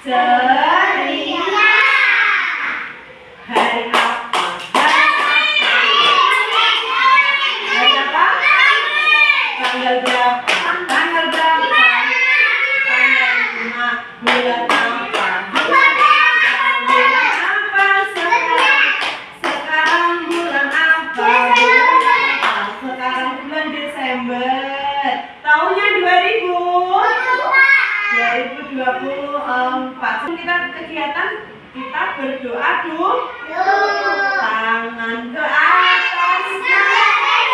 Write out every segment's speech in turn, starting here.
ceria. Hari apa? Hari apa? Tanggal berapa? Tanggal berapa? Tanggal 5. Bulan apa? Bulan apa sekarang? Sekarang bulan apa? Sekarang bulan Desember. Tahunnya 2024. Kita kegiatan kita berdoa dulu. Tangan ke atas, tangan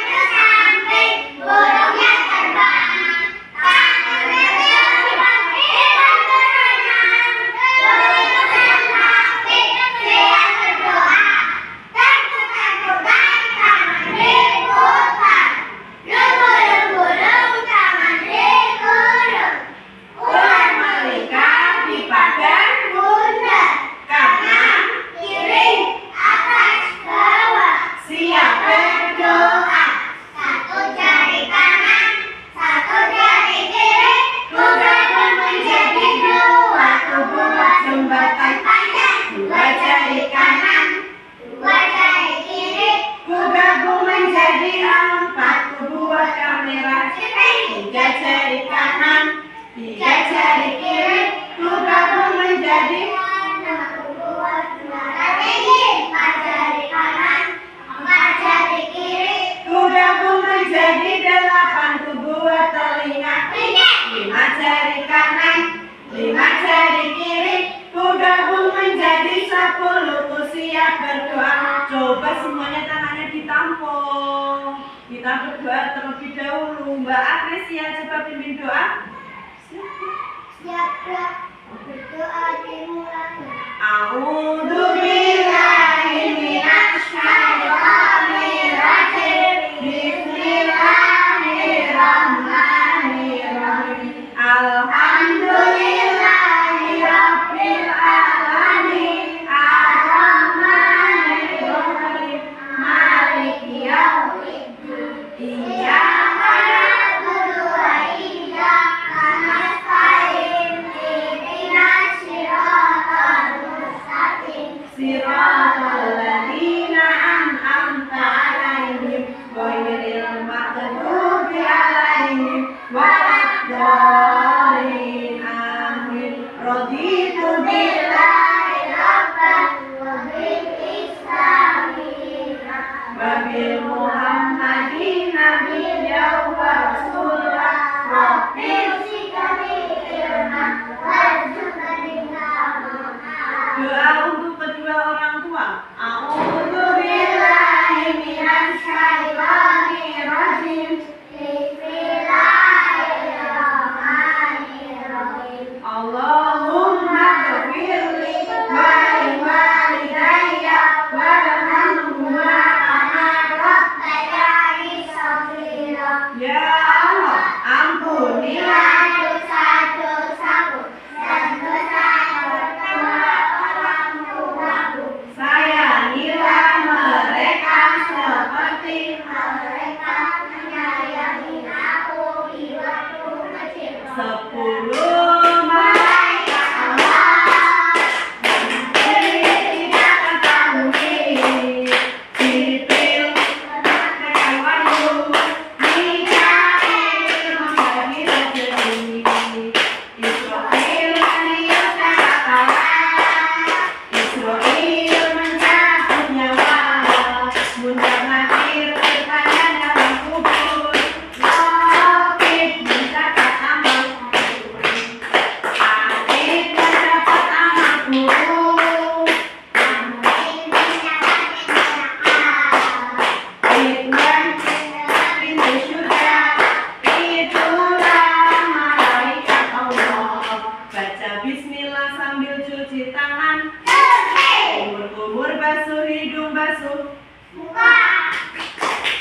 ke samping, burungnya terbang. Tangan ke depan, hidung berenang. Burung samping, siap berdoa. Tepuk-tepukan, tangan diputar. Lumur-lumur, tangan dikurung. ular melingkar di pagar Bunda, kanan kiri, atas, bawah. siap berdoa. Satu jari kanan, satu jari kiri. Bergabung menjadi dua, tubuh buat jembatan Panjang, dua jari kanan, dua jari kiri. bergabung menjadi empat, tubuh buat kamera tiga jari kanan, tiga jari kiri, bergabung menjadi Empat jari kanan, empat jari kiri. bergabung menjadi delapan, tubuh buat telinga lima jari kanan, lima jari kiri, bergabung menjadi 10, ku siap berdoa. Coba semuanya tangannya ditampung. Kita berdoa terlebih dahulu. Mbak Agnesia coba pimpin doa. Siap berdoa dimulai. A'udzubillahi minasyaitonir rajim. Bismillahirrahmanirrahim. Alhamdulillahi rabbil alamin. Ar-Rahmanir-Rahim. Maliki yaumiddin. Iyyaka na'budu wa iyyaka nasta'in. Ihdinas siratal mustaqim. siratal ladzina an'amta 'alaihim ghairil maghdubi 'alaihim waladdallin. Amin. Raditu billahi Rabban wa bil Islami dinan. wa bil Muhammadin nabiyyan wa rasulan. Rabbil doa untuk kedua orang tua. A'udzubillahi minasyaitonir rajim. Allahumma ghfirli wa liwalidayya warhamhuma kama rabbayani shaghira. Ya Allah, ampunilah sayangilah mereka seperti mereka menyayangi aku di waktu kecil. 10 malaikat Allah tidak ketahui. Jibril menyampaikan wahyu, Mikail membagi rezeki, Israfil meniupkan kepala, Israil mencabut nyawa, Munkar Nakir bertanya dalam kubur, Raqib mencatat amal, Atid mencatat amal guru, Ridwan pintu surga, itulah malaikat Allah. Baca bismillah sambil cuci tangan, kumur-kumur basuh hidung basuh,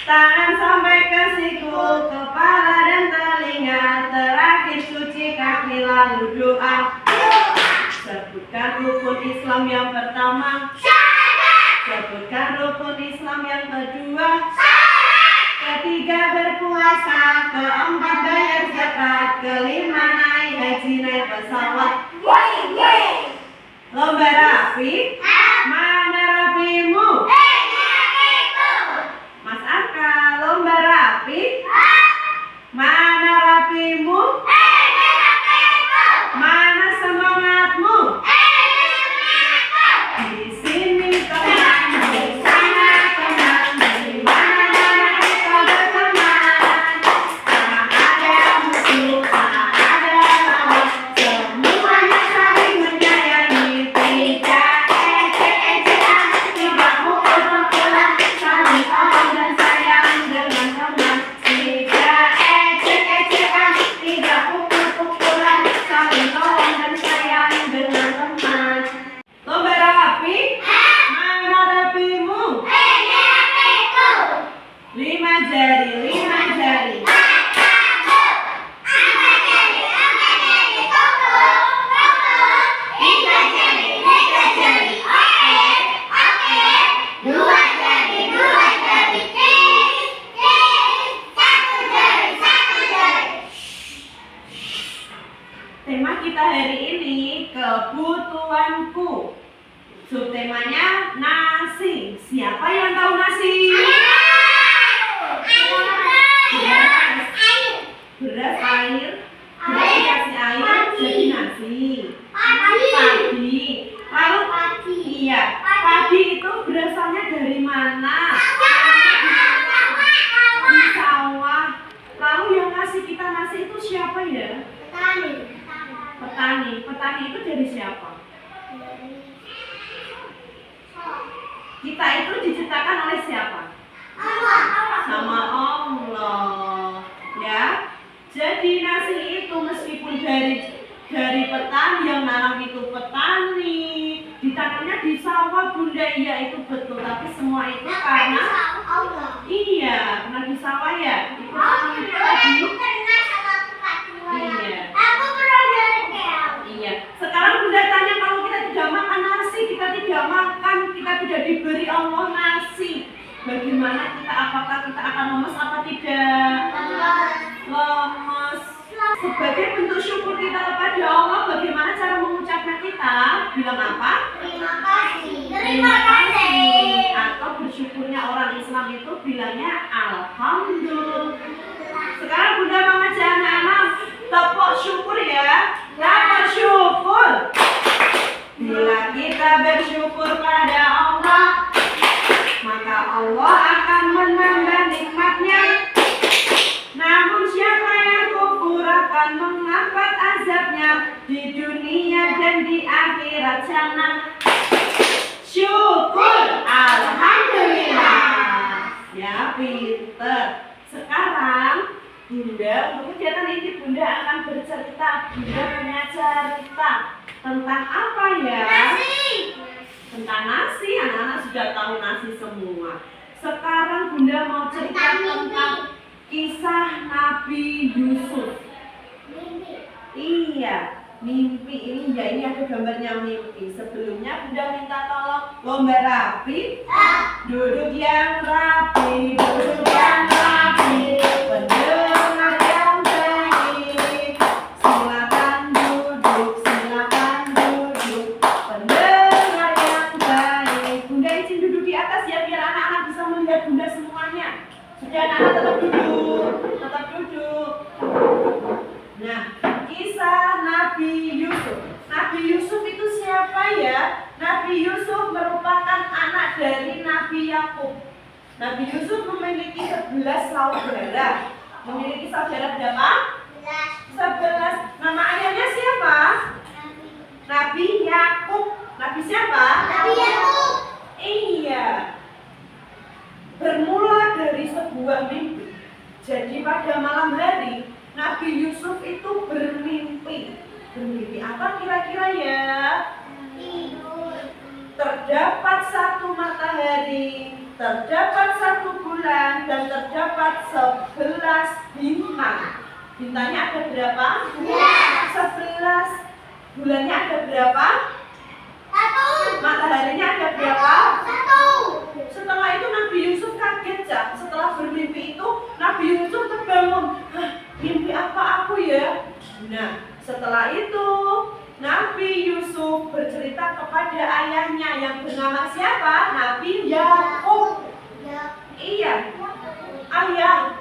tangan sampai ke siku, kepala dan telinga, terakhir cuci kaki lalu doa. Sebutkan rukun Islam yang pertama, sebutkan rukun Islam yang kedua, ketiga berpuasa, keempat bayar zakat, kelima naik haji naik Salat. Lomba rapi. Mana rapimu? Mas Arka, lomba rapi. Mana rapimu? Mana semangatmu? Di sini tenang, di sana tenang, di mana-mana kita berteman. Tak ada musuh, tak ada lawan, semuanya saling menyayangi. Tidak ejek-ejekan, tidak mukul-mukulan, saling tolong dan sayang dengan teman. Tidak ejek-ejekan, tidak pukul-pukulan, saling tolong dan sayang dengan teman. Lomba rapi. Mana rapimu? 5 jari, 5 jari. Tema kita hari ini kebutuhanku. Subtemanya nasi. Siapa yang tahu nasi? Beras, air. Beras dikasih air jadi nasi. Padi. Lalu iya. Padi itu berasalnya dari mana? Di sawah. Lalu yang ngasih kita nasi itu siapa ya? Petani. Petani itu dari siapa? Kita itu diciptakan oleh siapa? Sama Allah. Ya. Jadi nasi itu meskipun dari petani, yang nanam itu petani, ditanamnya di sawah Bunda, iya itu betul. Tapi semua itu karena iya, karena di sawah ya. Itu tadi. Iya. Sekarang Bunda tanya, kalau kita tidak makan nasi, kita tidak makan, kita tidak diberi Allah nasi, bagaimana kita? Apakah kita akan lemes apa tidak? Lemes. Sebagai bentuk syukur kita kepada Allah, bagaimana cara mengucapkan kita? Bilang apa? Terima kasih. Atau bersyukurnya orang Islam itu bilangnya Alhamdulillah. Sekarang Bunda mau ngajak anak-anak tepuk syukur ya. Tepuk syukur. Bila kita bersyukur pada Allah, maka Allah akan menambah nikmatnya. Namun siapa yang kufur akan mendapat azabnya di dunia dan di akhirat sana. Syukur. Alhamdulillah. Ya pinter. Sekarang Bunda, untuk kegiatan ini Bunda akan bercerita. Bunda punya cerita tentang apa ya? Tentang nasi. Anak-anak sudah tahu nasi semua. Sekarang Bunda mau cerita tentang kisah Nabi Yusuf. Iya, mimpi ini ya, ini ada gambarnya mimpi. Sebelumnya Bunda minta tolong lomba rapi. Duduk yang rapi, duduk yang rapi. Pendengar yang baik, silakan duduk, silakan duduk. Pendengar yang baik. Bunda izin duduk di atas ya, biar anak-anak bisa melihat Bunda semuanya. Sudah, anak-anak tetap duduk, tetap duduk. Nah, kisah Nabi Yusuf. Nabi Yusuf itu siapa ya? Nabi Yusuf merupakan anak dari Nabi Yakub. Nabi Yusuf memiliki 11 saudara. Memiliki saudara berapa? 11. Nama ayahnya siapa? Nabi Yakub. Nabi siapa? Nabi Yakub. Iya. Bermula dari sebuah mimpi. Jadi pada malam hari Nabi Yusuf itu bermimpi. Bermimpi apa kira-kira ya? Terdapat satu matahari, terdapat satu bulan, dan terdapat 11 bintang. Bintangnya ada berapa? 11. Bulannya ada berapa? 1. Mataharinya ada berapa? 1. Setelah itu Nabi Yusuf kaget, Cak. Setelah bermimpi itu Nabi Yusuf terbangun. Hah, mimpi apa aku ya? Nah, Setelah itu Nabi Yusuf bercerita kepada ayahnya yang bernama siapa? Nabi Yakub. Iya, ayah,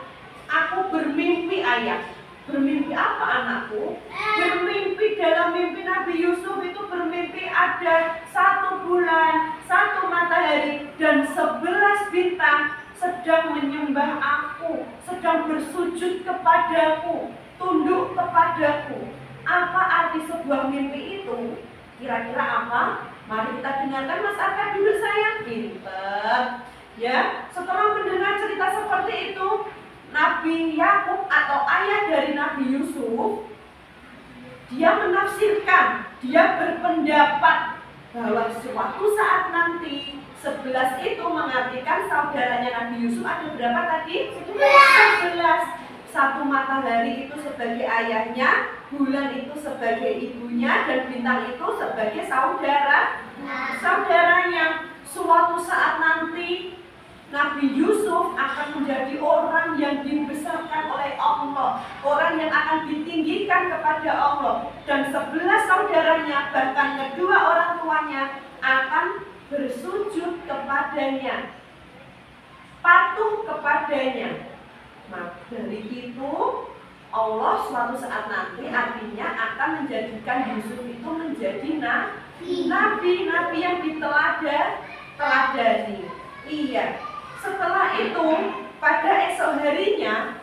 aku bermimpi ayah. Bermimpi apa anakku? Bermimpi, dalam mimpi Nabi Yusuf itu bermimpi ada 1 bulan, 1 matahari, dan 11 bintang sedang menyembah aku, sedang bersujud kepadaku, tunduk kepadaku. Apa arti sebuah mimpi itu? Kira-kira apa? Mari kita dengarkan. Mas Arka duduk sayang. Pinter. Ya, setelah mendengar cerita seperti itu, Nabi Yakub atau ayah dari Nabi Yusuf, dia menafsirkan, dia berpendapat bahwa suatu saat nanti 11 itu mengartikan saudaranya Nabi Yusuf ada berapa tadi? 11. 1 matahari itu sebagai ayahnya, bulan itu sebagai ibunya, dan bintang itu sebagai saudaranya. Suatu saat nanti Nabi Yusuf akan menjadi orang yang dibesarkan oleh Allah, orang yang akan ditinggikan kepada Allah, dan 11 saudaranya, bahkan kedua orang tuanya akan bersujud kepadanya, patuh kepadanya. Nah, dari itu Allah suatu saat nanti artinya akan menjadikan Yusuf itu menjadi nabi yang diteladani. Iya. Setelah itu pada esok harinya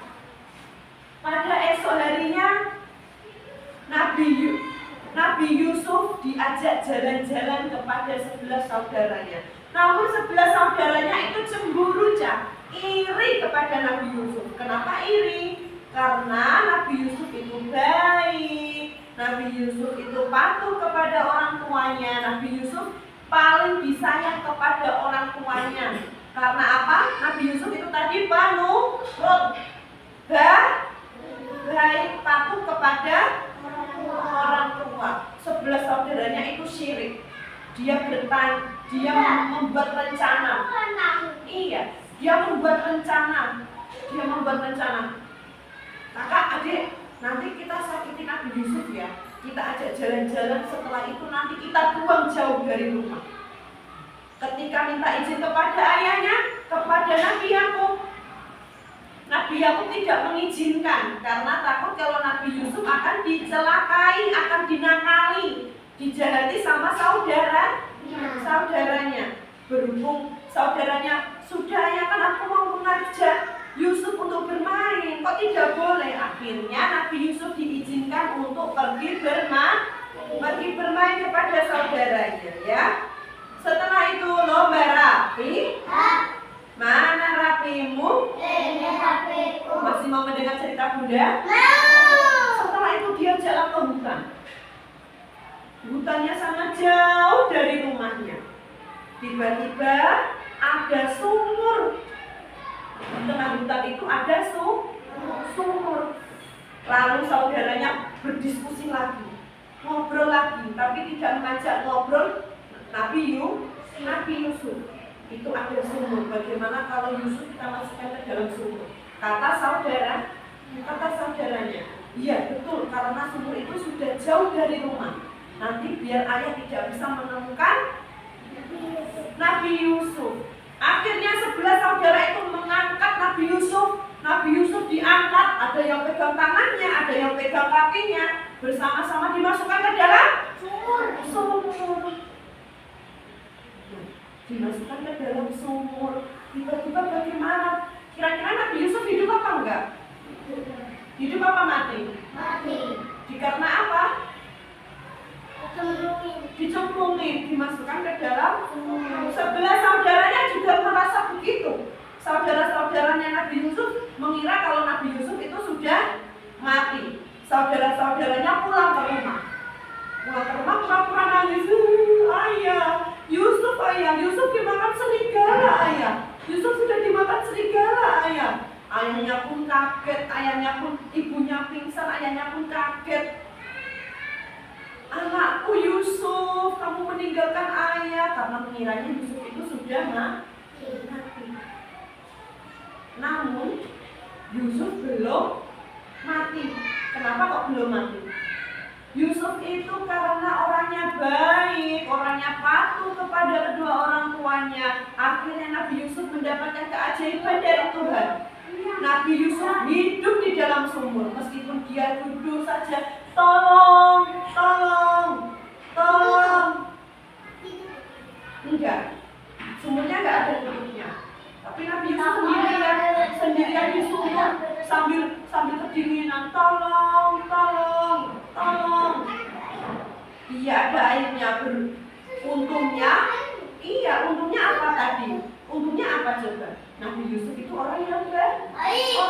Nabi Yusuf diajak jalan-jalan kepada 11 saudaranya. Namun 11 saudaranya itu cemburu, iri kepada Nabi Yusuf. Kenapa iri? Karena Nabi Yusuf itu baik, Nabi Yusuf itu patuh kepada orang tuanya, Nabi Yusuf paling disayang kepada orang tuanya. Karena apa? Nabi Yusuf itu tadi banurut, baik, patuh kepada orang tua. 11 saudaranya itu syirik. Dia membuat rencana. Iya, dia membuat rencana. Kakak, adik, nanti kita sakiti Nabi Yusuf ya. Kita ajak jalan-jalan, setelah itu nanti kita buang jauh dari rumah. Ketika minta izin kepada ayahnya, kepada Nabi Yakub, Nabi Yakub tidak mengizinkan karena takut kalau Nabi Yusuf akan dicelakai, akan dinakali, dijahati sama saudaranya. Berhubung saudaranya sudah ya kan aku mau mengajak Yusuf untuk bermain, kok tidak boleh? Akhirnya Nabi Yusuf diizinkan untuk pergi bermain kepada saudaranya ya. Setelah itu lomba rapi. Mana rapimu? Masih mau mendengar cerita Bunda? Setelah itu dia jalan ke hutan. Hutannya sangat jauh dari rumahnya. Tiba-tiba ada sumur. Di tengah hutan itu ada sumur. Lalu saudaranya berdiskusi lagi, ngobrol lagi, tapi tidak mengajak ngobrol Nabi Yusuf. Itu ada sumur. Bagaimana kalau Yusuf kita masukkan ke dalam sumur? Kata saudaranya, iya betul, karena sumur itu sudah jauh dari rumah. Nanti biar ayah tidak bisa menemukan Nabi Yusuf. Akhirnya 11 saudara itu mengangkat Nabi Yusuf. Nabi Yusuf diangkat, ada yang pegang tangannya, ada yang pegang kakinya, bersama-sama dimasukkan ke dalam sumur. Dimasukkan ke dalam sumur. Tiba-tiba bagaimana? Kira-kira Nabi Yusuf hidup apa enggak? Hidup apa mati? Mati. Karena apa? Dicemplungin, dimasukkan ke dalam sumur. 11 saudaranya juga merasa begitu. Saudara-saudaranya Nabi Yusuf mengira kalau Nabi Yusuf itu sudah mati. Saudara-saudaranya pulang ke rumah. Pura-pura nangis. Ayah, Yusuf dimakan serigala, ayah. Yusuf sudah dimakan serigala, ayah. Ayahnya pun kaget, ibunya pingsan, ayahnya pun kaget. Anakku Yusuf, kamu meninggalkan ayah, karena mengiranya Yusuf itu sudah mati. Namun Yusuf belum mati. Kenapa kok belum mati? Yusuf itu karena orangnya baik, orangnya patuh kepada kedua orang tuanya, akhirnya Nabi Yusuf mendapatkan keajaiban dari Tuhan. Nabi Yusuf hidup di dalam sumur, meskipun dia duduk saja, tolong, tolong, tolong. Enggak, sumurnya enggak ada tutupnya. Tapi Nabi Yusuf sendirian di sumur sambil kedinginan, tolong, tolong, tolong. Iya, ada airnya. Untungnya apa tadi? Untungnya apa coba? Nabi Yusuf itu orang yang baik.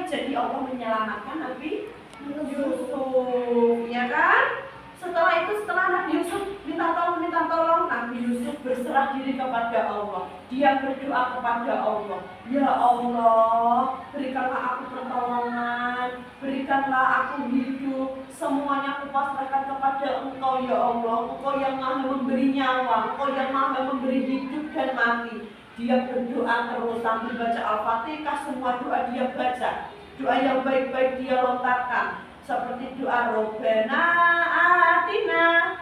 Jadi Allah menyelamatkan Nabi Yusuf, ya kan? Setelah Nabi Yusuf minta tolong, Nabi Yusuf berserah diri kepada Allah. Dia berdoa kepada Allah, ya Allah, berikanlah aku pertolongan, berikanlah aku hidup, semuanya aku pasrahkan kepada Engkau ya Allah. Engkau yang maha memberi nyawa, Engkau yang maha memberi hidup dan mati. Dia berdoa terus sambil baca Al-Fatihah, semua doa dia baca. Doa yang baik-baik dia lontarkan. Seperti doa Robbana Atina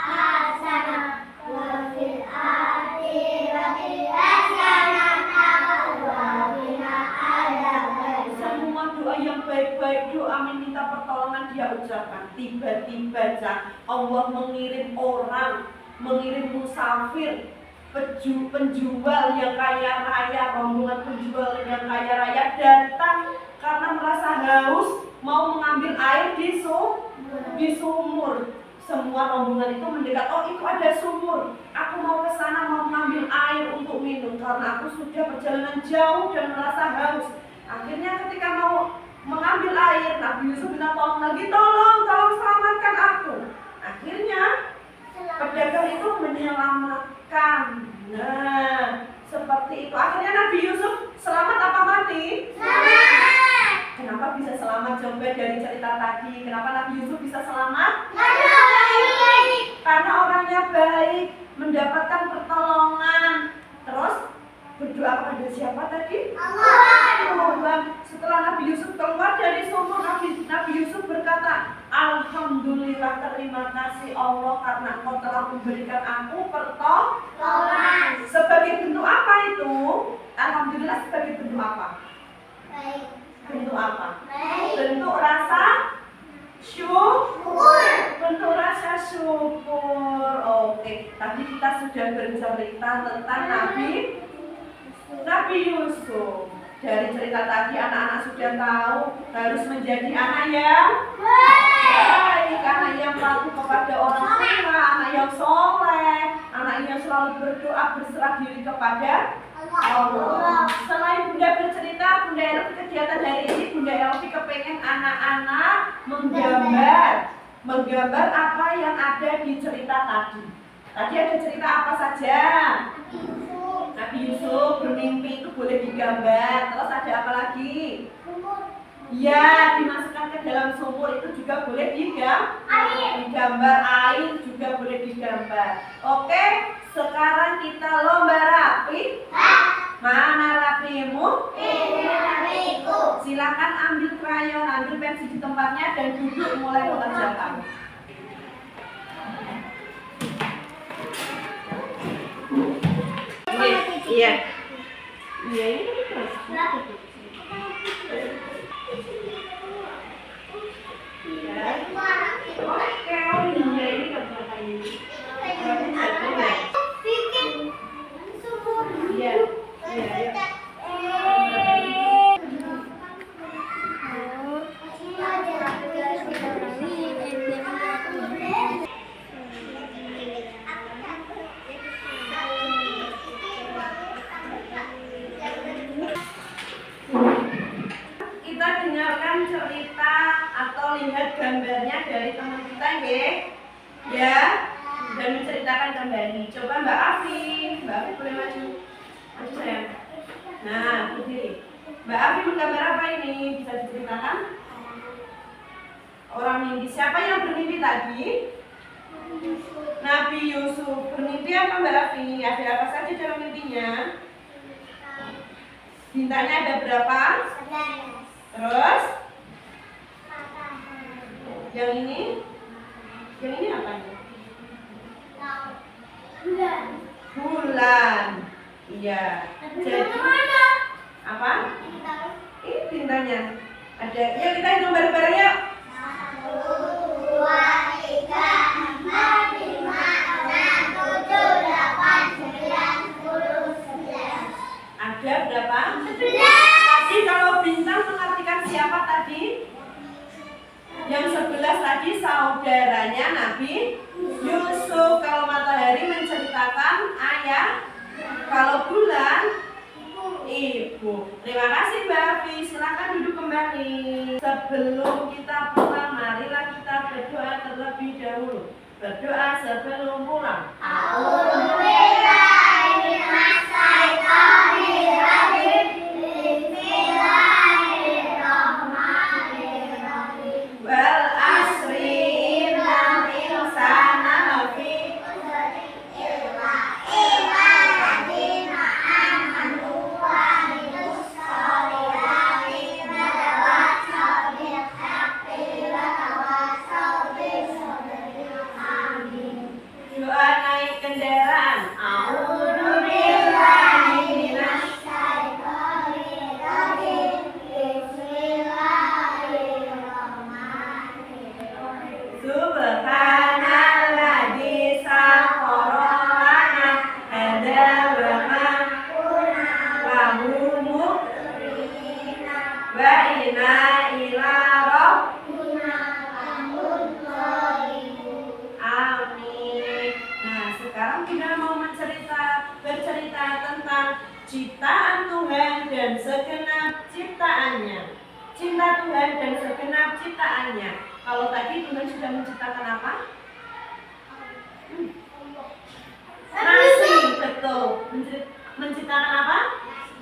Hasanah wa fil akhirati hasanah wa qina adzabannar. semua doa yang baik-baik, doa meminta pertolongan dia ucapkan. Tiba-tiba Allah mengirim musafir, penjual yang kaya raya, rombongan penjual yang kaya raya datang karena merasa haus, mau mengambil air di sumur. Semua rombongan itu mendekat, oh itu ada sumur, aku mau ke sana, mau mengambil air untuk minum karena aku sudah perjalanan jauh dan merasa haus. Akhirnya ketika mau mengambil air, Nabi Yusuf minta tolong lagi, tolong selamatkan aku. Akhirnya pedagang itu menyelamatkan. Nah, seperti itu. Akhirnya Nabi Yusuf selamat apa mati? Selamat. Kenapa bisa selamat? Coba dari cerita tadi, kenapa Nabi Yusuf bisa selamat? Karena orangnya baik, mendapatkan pertolongan. Terus berdoa kepada siapa tadi? Allah. Setelah Nabi Yusuf keluar dari sumur, Nabi Yusuf berkata, alhamdulillah, terima kasih Allah karena Engkau telah memberikan aku pertolongan. Sebagai bentuk apa itu? Alhamdulillah sebagai bentuk apa? Baik. Bentuk apa? Baik. Bentuk rasa syukur. Bentuk rasa syukur. Oke, tadi kita sudah bercerita tentang Nabi Yusuf. Dari cerita tadi anak-anak sudah tahu harus menjadi anak yang baik, anak yang patuh kepada orang tua, anak yang soleh, anak yang selalu berdoa berserah diri kepada Allah. Selain Bunda bercerita, Bunda Elvi kegiatan hari ini Bunda Elvi kepengen anak-anak menggambar apa yang ada di cerita tadi. Tadi ada cerita apa saja? Nabi Yusuf bermimpi itu boleh digambar. Terus ada apa lagi? Ya, dimasukkan ke dalam sumur itu juga boleh digambar. Air juga boleh digambar. Oke, sekarang kita lomba rapi. Mana rapimu? Silakan ambil krayon, ambil pensil di tempatnya dan duduk mulai mengerjakan. Iya. Iya, ini terus. Oke, iya ini kerjakan ini. Bikin sumur. Iya. Iya. Kita dengarkan cerita atau lihat gambarnya dari teman kita, ya, dan menceritakan kembali. Coba Mbak Afi boleh maju sayang. Nah, berdiri. Mbak Afi menggambar apa ini? Bisa diceritakan? Orang mimpi. Siapa yang bermimpi tadi? Nabi Yusuf. Bermimpi apa Mbak Afi? Ada apa saja dalam mimpinya? Bintangnya ada berapa? Terus? Yang ini apa ini? Bulan. Bulan. Iya. Jadi apa? Bintang. Ini bintangnya. Ada. Yuk kita hitung bareng-bareng yuk. 1, 2, 3, 4, 5, 6, 7, 8, 9, 10, 11. Ada berapa? 11. Tadi kalau bintang mengartikan siapa tadi? Yang 11 tadi saudaranya Nabi Yusuf. Kalau matahari menceritakan ayah. Kalau bulan ibu. Terima kasih Mbak Afi. Silakan duduk kembali. Sebelum kita pulang, marilah kita berdoa terlebih dahulu. Berdoa sebelum pulang. Wal asri innal insana lafi doa naik kendaraan. A'udzubillahi minasy Subhanalladzi sakhkhara lana hadza wa ma lahu muqrinin wa inna ila rabbina amin. Nah, sekarang kita mau bercerita tentang ciptaan Tuhan dan segenap ciptaannya. Cinta Tuhan dan segenap ciptaannya. Kalau tadi Tuhan sudah menciptakan apa? Nasi, betul. Menciptakan apa?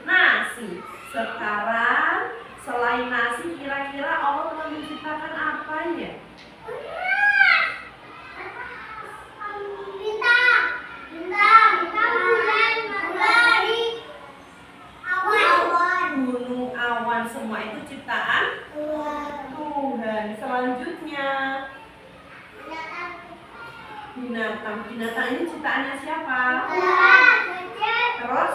Nasi. Sekarang selain nasi, kira-kira Allah telah menciptakan apanya? Gunung, awan, semua itu ciptaan Tuhan. Selanjutnya binatang. Binatang ini ciptaannya siapa? Terus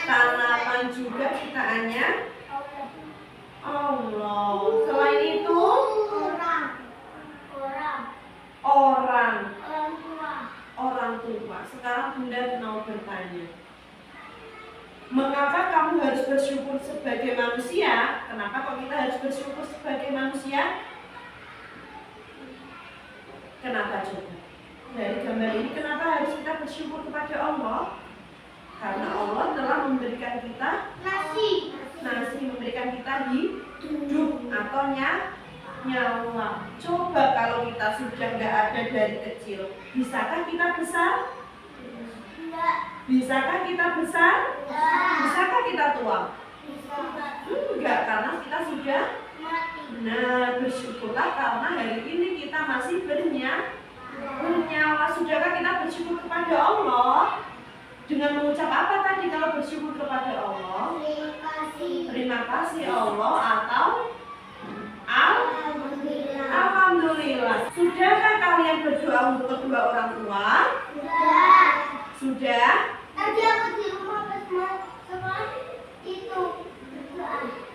tanaman juga ciptaannya Allah. Selain itu orang tua. Sekarang Bunda mau bertanya, mengapa kamu harus bersyukur sebagai manusia? Kenapa kok kita harus bersyukur sebagai manusia? Kenapa coba? Dari gambar ini kenapa harus kita bersyukur kepada Allah? Karena Allah telah memberikan kita nasi, memberikan kita hidup atau nyawa. Coba kalau kita sudah nggak ada dari kecil, bisakah kita besar? Bisakah kita besar? Bisakah kita tua? Enggak, karena kita sudah mati. Nah, bersyukurlah karena hari ini kita masih bernyawa. Sudahkah kita bersyukur kepada Allah? Dengan mengucap apa tadi kalau bersyukur kepada Allah? Terima kasih Allah atau Alhamdulillah. Sudahkah kalian berdoa untuk kedua orang tua? Sudah? Tadi aku di rumah pas mau sekolah itu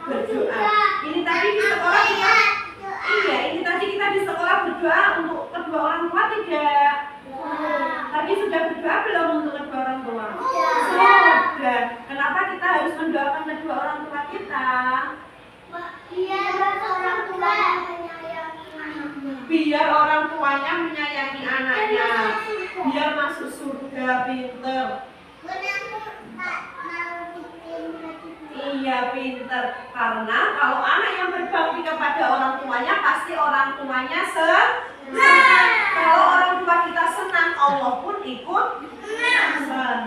Berdoa. Ini tadi di sekolah kita. Iya, ini tadi kita di sekolah berdoa untuk kedua orang tua tidak? Tadi sudah berdoa belum untuk kedua orang tua? Sudah. Kenapa kita harus mendoakan kedua orang tua kita? Biar orang tuanya menyayangi anaknya. Biar masuk surga, pinter. Iya, pinter. Karena kalau anak yang berbakti kepada orang tuanya, pasti orang tuanya senang. Kalau orang tua kita senang, Allah pun ikut senang.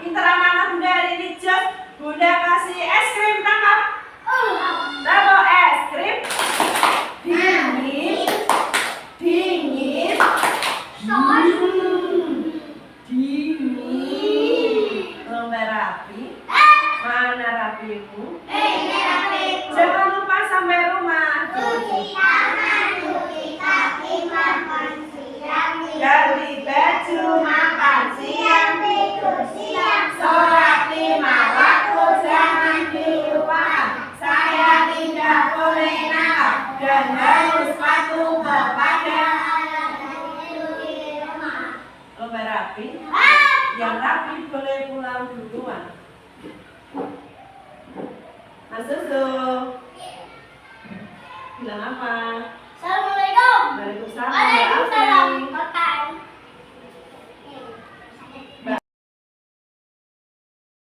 Pinter anak-anak Bunda hari ini, Just. Bunda kasih es krim, tangkap. Taruh es krim. Dingin. Dingin. Lembar rapi. Mana rapimu? Jangan lupa sampai rumah. baru sepatu kepada lomba rapi. Yang rapi boleh pulang duluan. Mas Susu bilang apa?